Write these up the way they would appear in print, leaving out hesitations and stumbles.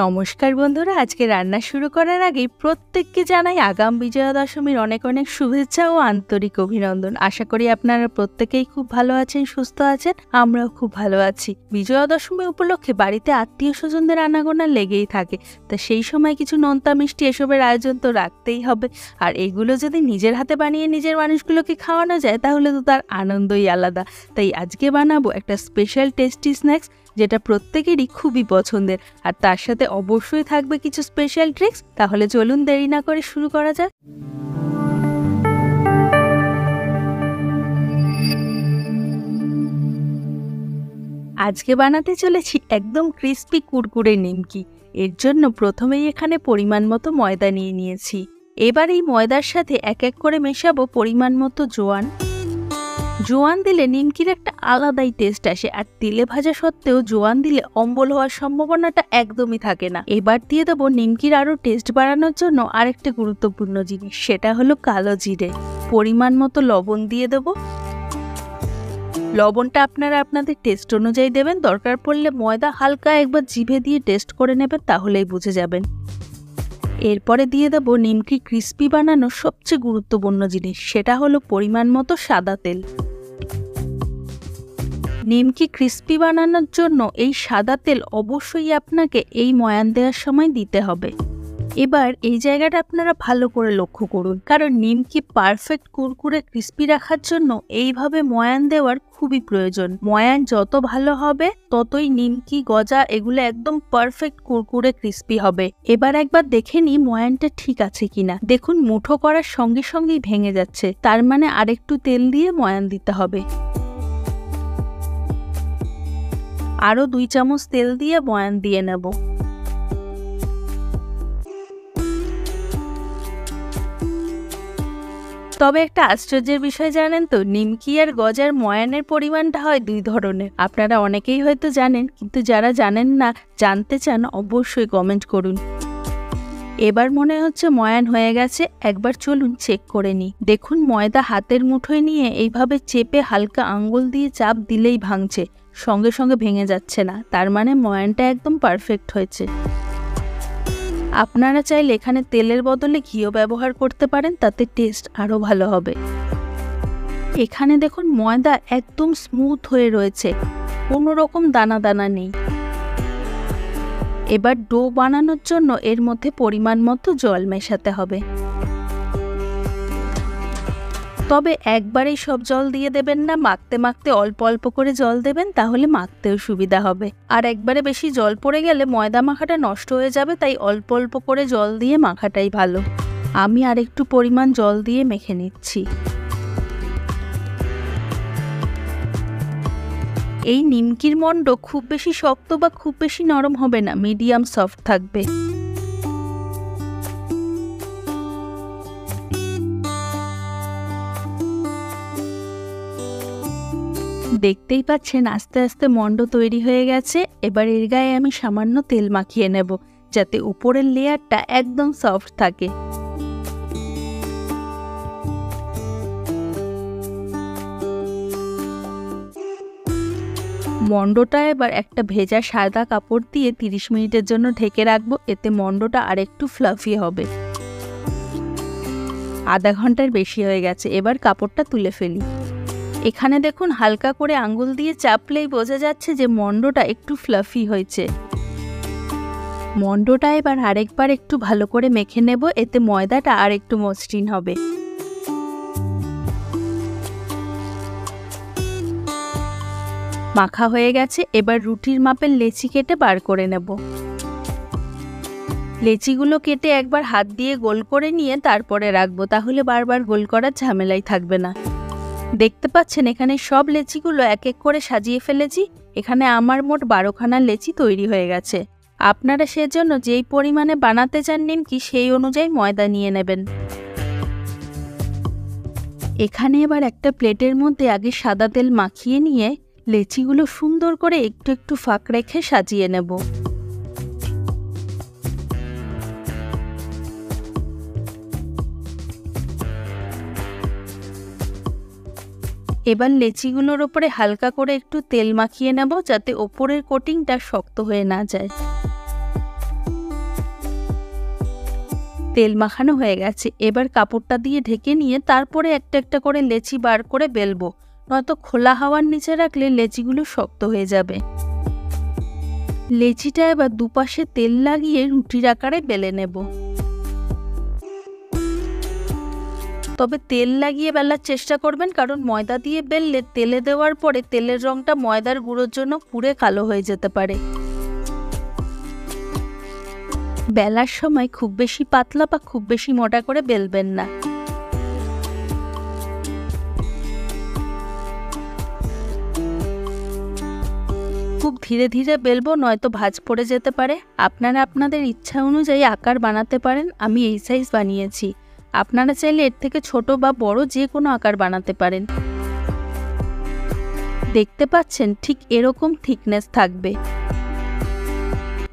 নমস্কার বন্ধুরা, আজকে রান্না শুরু করার আগে প্রত্যেককে জানাই আগাম বিজয়া দশমীর অনেক অনেক শুভেচ্ছা ও আন্তরিক অভিনন্দন। আশা করি আপনারা প্রত্যেকেই খুব ভালো আছেন, সুস্থ আছেন। আমরাও খুব ভালো আছি। বিজয়া দশমী উপলক্ষে বাড়িতে আত্মীয় স্বজনদের আনাগোনা লেগেই থাকে, তা সেই সময় কিছু নোনতা মিষ্টি এসবের আয়োজন তো রাখতেই হবে। আর এগুলো যদি নিজের হাতে বানিয়ে নিজের মানুষগুলোকে খাওয়ানো যায় তাহলে তো তার আনন্দই আলাদা। তাই আজকে বানাবো একটা স্পেশাল টেস্টি স্ন্যাক্স, যেটা প্রত্যেকেরই খুবই পছন্দের, আর তার সাথে অবশ্যই থাকবে কিছু স্পেশাল ট্রিক্স। তাহলে চলুন দেরি না করে শুরু করা যাক। আজকে বানাতে চলেছি একদম ক্রিস্পি কুরকুরে নিমকি। এর জন্য প্রথমেই এখানে পরিমাণ মতো ময়দা নিয়ে নিয়েছি। এবার এই ময়দার সাথে এক এক করে মেশাবো পরিমাণ মতো জোয়ান। জোয়ান দিলে নিমকির একটা আলাদাই টেস্ট আসে, আর তেলে ভাজা সত্ত্বেও জোয়ান দিলে অম্বল হওয়ার সম্ভাবনাটা একদমই থাকে না। এবার দিয়ে দেবো নিমকির আরও টেস্ট বাড়ানোর জন্য আরেকটা গুরুত্বপূর্ণ জিনিস, সেটা হলো কালো জিরে। পরিমাণ মতো লবণ দিয়ে দেবো। লবণটা আপনারা আপনাদের টেস্ট অনুযায়ী দেবেন, দরকার পড়লে ময়দা হালকা একবার জিভে দিয়ে টেস্ট করে নেবেন, তাহলেই বুঝে যাবেন। এরপরে দিয়ে দেব নিমকি ক্রিস্পি বানানোর সবচেয়ে গুরুত্বপূর্ণ জিনিস, সেটা হলো পরিমাণ মতো সাদা তেল। নিমকি ক্রিস্পি বানানোর জন্য এই সাদা তেল অবশ্যই আপনাকে এই ময়ান দেওয়ার সময় দিতে হবে। এবার এই জায়গাটা আপনারা ভালো করে লক্ষ্য করুন, কারণ নিমকি পারফেক্ট কুরকুরে ক্রিস্পি রাখার জন্য এইভাবে ময়ান দেওয়ার খুবই প্রয়োজন। ময়ান যত ভালো হবে ততই নিমকি গজা এগুলো একদম পারফেক্ট কুরকুরে ক্রিস্পি হবে। এবার একবার দেখে নিই ময়ানটা ঠিক আছে কিনা। দেখুন মুঠো করার সঙ্গে সঙ্গেই ভেঙে যাচ্ছে, তার মানে আরেকটু তেল দিয়ে ময়ান দিতে হবে। আরও 2 চামচ তেল দিয়ে ময়ান দিয়ে নেব। তবে একটা আশ্চর্যের বিষয় জানেন তো, নিমকি আর গজার ময়ানের পরিমাণটা হয় 2 ধরনের। আপনারা অনেকেই হয়তো জানেন, কিন্তু যারা জানেন না, জানতে চান, অবশ্যই কমেন্ট করুন। এবার মনে হচ্ছে ময়ান হয়ে গেছে, একবার চলুন চেক করে নিই। দেখুন ময়দা হাতের মুঠোয় নিয়ে এইভাবে চেপে হালকা আঙ্গুল দিয়ে চাপ দিলেই ভাঙছে, সঙ্গে সঙ্গে ভেঙে যাচ্ছে না, তার মানে ময়ানটা একদম পারফেক্ট হয়েছে। আপনারা চাইলে এখানে তেলের বদলে ঘিও ব্যবহার করতে পারেন, তাতে টেস্ট আরও ভালো হবে। এখানে দেখুন ময়দা একদম স্মুথ হয়ে রয়েছে, কোনো রকম দানা দানা নেই। এবার ডো বানানোর জন্য এর মধ্যে পরিমাণ মতো জল মেশাতে হবে। তবে একবারেই সব জল দিয়ে দেবেন না, মাখতে মাখতে অল্প অল্প করে জল দেবেন, তাহলে মাখতেও সুবিধা হবে। আর একবারে বেশি জল পড়ে গেলে ময়দা মাখাটা নষ্ট হয়ে যাবে, তাই অল্প অল্প করে জল দিয়ে মাখাটাই ভালো। আমি আরেকটু পরিমাণ জল দিয়ে মেখে নিচ্ছি। এই নিমকির মণ্ড খুব বেশি শক্ত বা খুব বেশি নরম হবে না, মিডিয়াম সফট থাকবে। দেখতেই পাচ্ছেন আস্তে আস্তে মণ্ড তৈরি হয়ে গেছে। এবার এর গায়ে আমি সামান্য তেল মাখিয়ে নেব, যাতে উপরের লেয়ারটা একদম সফট থাকে। মণ্ডটা এবার একটা ভেজা সাদা কাপড় দিয়ে 30 মিনিটের জন্য ঢেকে রাখবো, এতে মণ্ডটা আরেকটু ফ্লাফি হবে। আধা ঘন্টার বেশি হয়ে গেছে, এবার কাপড়টা তুলে ফেলি। এখানে দেখুন হালকা করে আঙ্গুল দিয়ে চাপলেই বোঝা যাচ্ছে যে মণ্ডটা একটু ফ্লাফি হয়েছে। মণ্ডটা এবার আরেকবার একটু ভালো করে মেখে নেব, এতে ময়দাটা আর একটু মসৃণ হবে। মাখা হয়ে গেছে, এবার রুটির মাপের লেচি কেটে বার করে নেব। লেচিগুলো কেটে একবার হাত দিয়ে গোল করে নিয়ে তারপরে রাখবো, তাহলে বারবার গোল করার ঝামেলাই থাকবে না। দেখতে পাচ্ছেন এখানে সব লেচিগুলো এক এক করে সাজিয়ে ফেলেছি। এখানে আমার মোট 12খানা লেচি তৈরি হয়ে গেছে। আপনারা সেজন্য যেই পরিমাণে বানাতে চান নিমকি সেই অনুযায়ী ময়দা নিয়ে নেবেন। এখানে এবার একটা প্লেটের মধ্যে আগে সাদা তেল মাখিয়ে নিয়ে লেচিগুলো সুন্দর করে একটু একটু ফাঁক রেখে সাজিয়ে নেব। এবার লেচিগুলোর ওপরে হালকা করে একটু তেল মাখিয়ে নেব, যাতে ওপরের কোটিংটা শক্ত হয়ে না যায়। তেল মাখানো হয়ে গেছে, এবার কাপড়টা দিয়ে ঢেকে নিয়ে তারপরে একটা একটা করে লেচি বার করে বেলবো, নয়তো খোলা হাওয়ার নিচে রাখলে লেচিগুলো শক্ত হয়ে যাবে। লেচিটা এবার দুপাশে তেল লাগিয়ে রুটির আকারে বেলে নেব। তবে তেল লাগিয়ে বেলার চেষ্টা করবেন, কারণ ময়দা দিয়ে বেললে তেলে দেওয়ার পরে তেলের রংটা ময়দার গুঁড়োর জন্য পুড়ে কালো হয়ে যেতে পারে। বেলার সময় খুব বেশি পাতলা বা খুব বেশি মোটা করে বেলবেন না। খুব ধীরে ধীরে বেলবো, নয়তো ভাঁজ পড়ে যেতে পারে। আপনারা আপনাদের ইচ্ছা অনুযায়ী আকার বানাতে পারেন। আমি এই সাইজ বানিয়েছি, আপনারা চাইলে এর থেকে ছোট বা বড় যে কোনো আকার বানাতে পারেন। দেখতে পাচ্ছেন ঠিক এরকম থিকনেস থাকবে।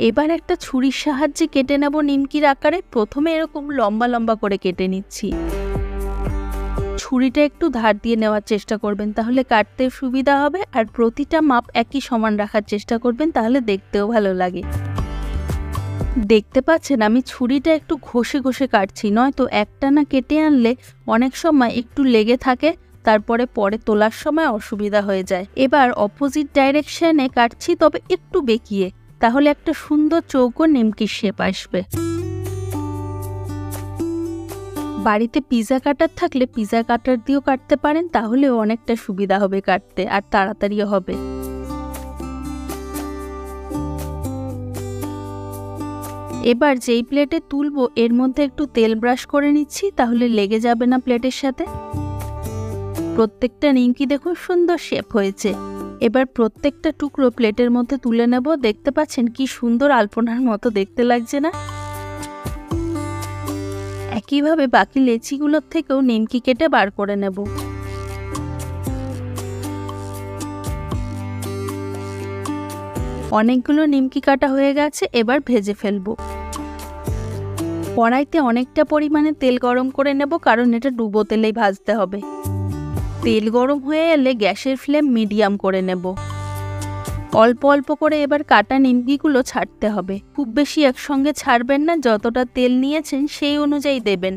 এবার একটা ছুরির সাহায্যে কেটে নেব নিমকির আকারে। প্রথমে এরকম লম্বা লম্বা করে কেটে নিচ্ছি। ছুরিটা একটু ধার দিয়ে নেওয়ার চেষ্টা করবেন, তাহলে কাটতে সুবিধা হবে। আর প্রতিটা মাপ একই সমান রাখার চেষ্টা করবেন, তাহলে দেখতেও ভালো লাগে। দেখতে পাচ্ছেন আমি ছুরিটা একটু ঘষে ঘষে কাটছি, নয়তো একটানা কেটে আনলে অনেক সময় একটু লেগে থাকে, তারপরে পরে তোলার সময় অসুবিধা হয়ে যায়। এবার অপোজিট ডাইরেকশনে কাটছি, তবে একটু বেঁকিয়ে, তাহলে একটা সুন্দর চৌকো নিমকির শেপ আসবে। বাড়িতে পিৎজা কাটার থাকলে পিৎজা কাটার দিয়েও কাটতে পারেন, তাহলেও অনেকটা সুবিধা হবে কাটতে, আর তাড়াতাড়িও হবে। এবার যেই প্লেটে তুলবো এর মধ্যে একটু তেল ব্রাশ করে নিচ্ছি, তাহলে লেগে যাবে না প্লেটের সাথে। প্রত্যেকটা নিমকি দেখুন সুন্দর শেপ হয়েছে। এবার প্রত্যেকটা টুকরো প্লেটের মধ্যে তুলে নেব। দেখতে পাচ্ছেন কি সুন্দর আলপনার মতো দেখতে লাগছে না? একইভাবে বাকি লেচিগুলোর থেকেও নিমকি কেটে বার করে নেব। অনেকগুলো নিমকি কাটা হয়ে গেছে, এবার ভেজে ফেলবো। কড়াইতে অনেকটা পরিমাণে তেল গরম করে নেব, কারণ এটা ডুবো তেলেই ভাজতে হবে। তেল গরম হয়ে এলে গ্যাসের ফ্লেম মিডিয়াম করে নেব। অল্প অল্প করে এবার কাটা নিমকিগুলো ছাড়তে হবে। খুব বেশি একসঙ্গে ছাড়বেন না, যতটা তেল নিয়েছেন সেই অনুযায়ী দেবেন।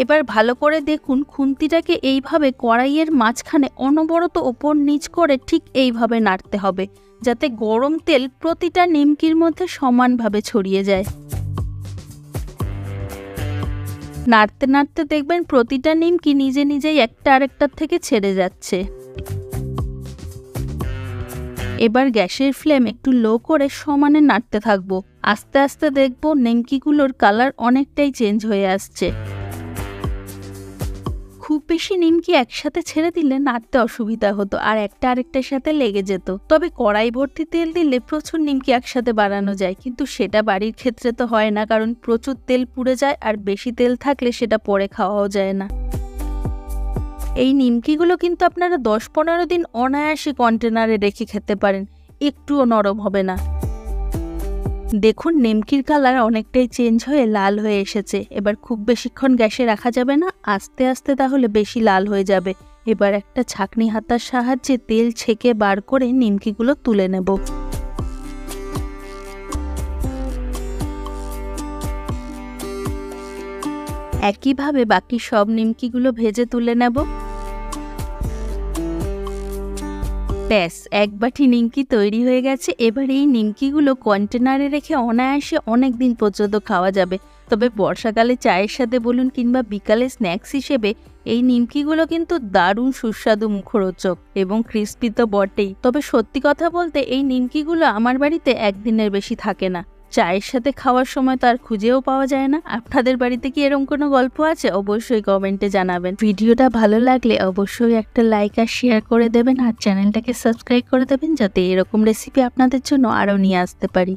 এবার ভালো করে দেখুন, খুন্তিটাকে এইভাবে কড়াইয়ের মাঝখানে অনবরত ওপর নিচ করে ঠিক এইভাবে নাড়তে হবে, যাতে গরম তেল প্রতিটা নিমকির মধ্যে সমানভাবে ছড়িয়ে যায়। নাড়তে নাড়তে দেখবেন প্রতিটা নিমকি নিজে নিজেই একটা আরেকটার থেকে ছেড়ে যাচ্ছে। এবার গ্যাসের ফ্লেম একটু লো করে সমানে নাড়তে থাকবো। আস্তে আস্তে দেখবো নিমকিগুলোর কালার অনেকটাই চেঞ্জ হয়ে আসছে। খুব বেশি নিমকি একসাথে ছেড়ে দিলে নাড়তে অসুবিধা হতো, আর একটা আরেকটার সাথে লেগে যেত। তবে কড়াই ভর্তি তেল দিলে প্রচুর নিমকি একসাথে বানানো যায়, কিন্তু সেটা বাড়ির ক্ষেত্রে তো হয় না, কারণ প্রচুর তেল পুড়ে যায়, আর বেশি তেল থাকলে সেটা পরে খাওয়াও যায় না। এই নিমকিগুলো কিন্তু আপনারা 10-15 দিন অনায়াসে কন্টেনারে রেখে খেতে পারেন, একটুও নরম হবে না। দেখুন নিমকির কালার অনেকটাই চেঞ্জ হয়ে লাল হয়ে এসেছে। এবার খুব বেশিক্ষণ গ্যাসে রাখা যাবে না, আস্তে আস্তে তাহলে বেশি লাল হয়ে যাবে। এবার একটা ছাঁকনি হাতার সাহায্যে তেল ছেঁকে বার করে নিমকিগুলো তুলে নেব। একইভাবে বাকি সব নিমকিগুলো ভেজে তুলে নেব। ব্যাস, এক বাটি নিমকি তৈরি হয়ে গেছে। এবার এই নিমকিগুলো কন্টেনারে রেখে অনায়াসে অনেক দিন পর্যন্ত খাওয়া যাবে। তবে বর্ষাকালে চায়ের সাথে বলুন কিংবা বিকালে স্ন্যাক্স হিসেবে এই নিমকিগুলো কিন্তু দারুণ সুস্বাদু, মুখরোচক এবং ক্রিস্পি তো বটেই। তবে সত্যি কথা বলতে এই নিমকিগুলো আমার বাড়িতে একদিনের বেশি থাকে না। চায়ের সাথে খাওয়ার সময় তো আর খুঁজেও পাওয়া যায় না। আপনাদের বাড়িতে কি এরকম কোনো গল্প আছে? অবশ্যই কমেন্টে জানাবেন। ভিডিওটা ভালো লাগলে অবশ্যই একটা লাইক আর শেয়ার করে দেবেন, আর চ্যানেলটাকে সাবস্ক্রাইব করে দেবেন, যাতে এরকম রেসিপি আপনাদের জন্য আরও নিয়ে আসতে পারি।